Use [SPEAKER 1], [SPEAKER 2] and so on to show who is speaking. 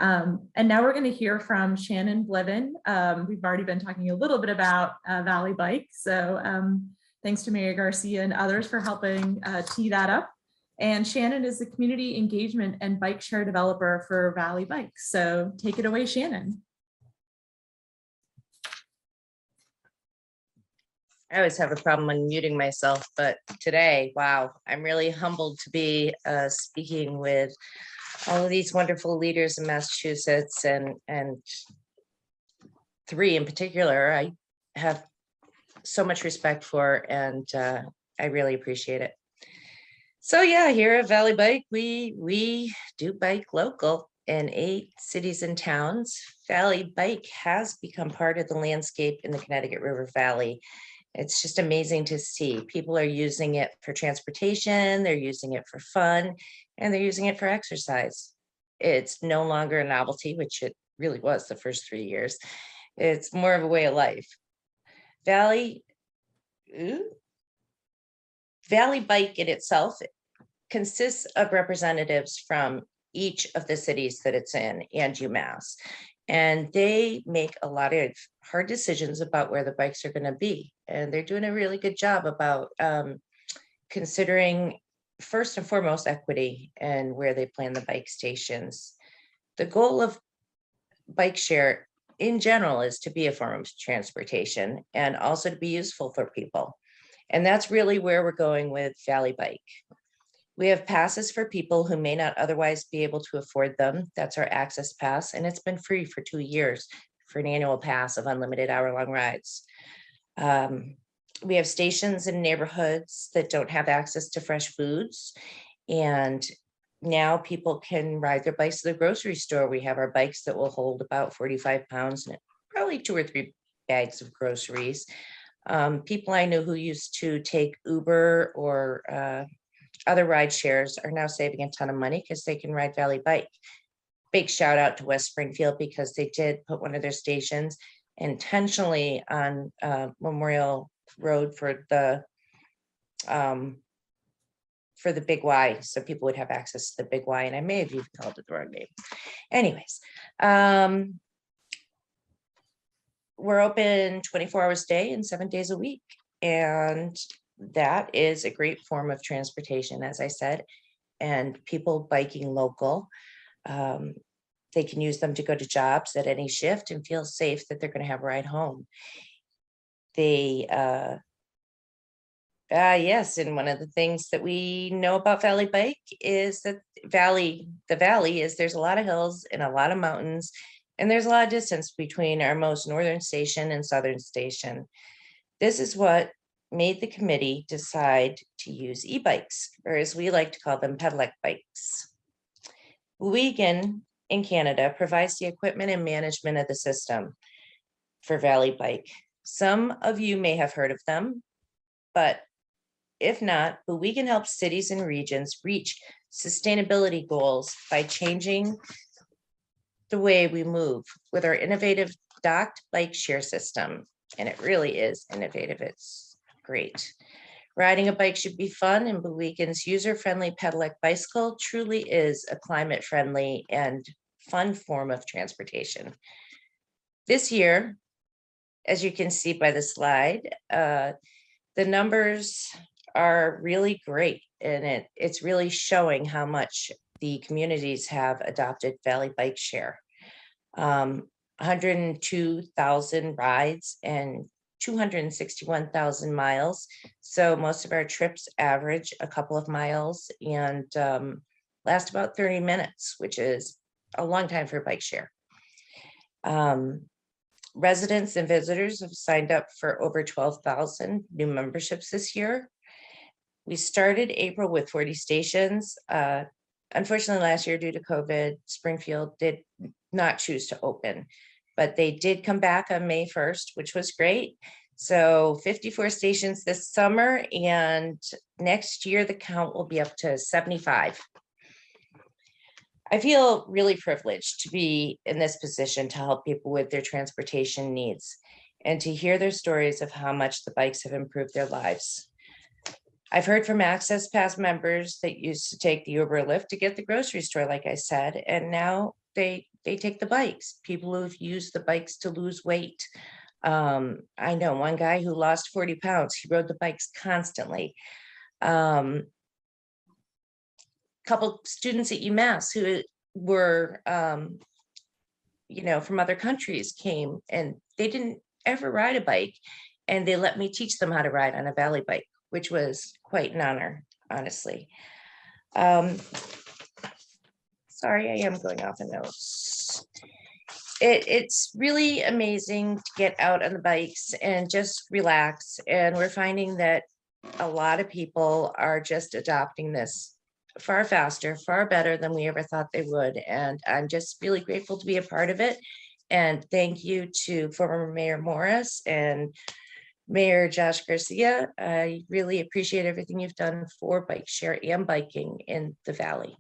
[SPEAKER 1] And now we're going to hear from Shannon Bliven. We've already been talking a little bit about ValleyBike. So thanks to Mary Garcia and others for helping tee that up. And Shannon is the community engagement and bike share developer for ValleyBike. So take it away, Shannon.
[SPEAKER 2] I always have a problem unmuting myself, but today, wow, I'm really humbled to be speaking with all of these wonderful leaders in Massachusetts, and three in particular I have so much respect for, and I really appreciate it. So yeah, here at ValleyBike, we do bike local in 8 cities and towns. ValleyBike has become part of the landscape in the Connecticut River Valley. It's just amazing to see. People are using it for transportation, they're using it for fun, and they're using it for exercise. It's no longer a novelty, which it really was the first 3 years. It's more of a way of life. ValleyBike in itself consists of representatives from each of the cities that it's in and UMass. And they make a lot of hard decisions about where the bikes are going to be. And they're doing a really good job about considering, first and foremost, equity and where they plan the bike stations. The goal of bike share in general is to be a form of transportation and also to be useful for people. And that's really where we're going with ValleyBike. We have passes for people who may not otherwise be able to afford them. That's our access pass, and it's been free for 2 years for an annual pass of unlimited hour-long rides. We have stations in neighborhoods that don't have access to fresh foods, and now people can ride their bikes to the grocery store. We have our bikes that will hold about 45 pounds and probably 2 or 3 bags of groceries. People I know who used to take Uber or other ride shares are now saving a ton of money because they can ride ValleyBike. Big shout out to West Springfield because they did put one of their stations intentionally on Memorial Road for the Big Y, so people would have access to the Big Y, and I may have even called it the wrong name. Anyways, we're open 24 hours a day and 7 days a week, and that is a great form of transportation, as I said, and people biking local. They can use them to go to jobs at any shift and feel safe that they're going to have a ride home. Yes, and one of the things that we know about ValleyBike is that the valley is there's a lot of hills and a lot of mountains, and there's a lot of distance between our most northern station and southern station. This is what made the committee decide to use e-bikes, or as we like to call them, pedelec bikes. Whegan in Canada provides the equipment and management of the system for ValleyBike. Some of you may have heard of them, but if not, Whegan helps cities and regions reach sustainability goals by changing the way we move with our innovative docked bike share system. And it really is innovative. It's great. Riding a bike should be fun, and Whegan's user-friendly pedelec bicycle truly is a climate-friendly and fun form of transportation. This year, as you can see by the slide, the numbers are really great, and it's really showing how much the communities have adopted ValleyBike share. 102,000 rides and 261,000 miles. So most of our trips average a couple of miles and last about 30 minutes, which is a long time for a bike share. Residents and visitors have signed up for over 12,000 new memberships this year. We started April with 40 stations. Unfortunately, last year, due to COVID, Springfield did not choose to open, but they did come back on May 1st, which was great. So 54 stations this summer, and next year the count will be up to 75. I feel really privileged to be in this position to help people with their transportation needs and to hear their stories of how much the bikes have improved their lives. I've heard from Access Pass members that used to take the Uber or Lyft to get the grocery store, like I said, and now they they take the bikes. People who've used the bikes to lose weight. I know one guy who lost 40 pounds. He rode the bikes constantly. Couple students at UMass who were, from other countries came, and they didn't ever ride a bike, and they let me teach them how to ride on a ValleyBike, which was quite an honor, honestly. Sorry, I am going off the notes. It's really amazing to get out on the bikes and just relax. And we're finding that a lot of people are just adopting this far faster, far better than we ever thought they would. And I'm just really grateful to be a part of it. And thank you to former Mayor Morris and Mayor Josh Garcia. I really appreciate everything you've done for bike share and biking in the Valley.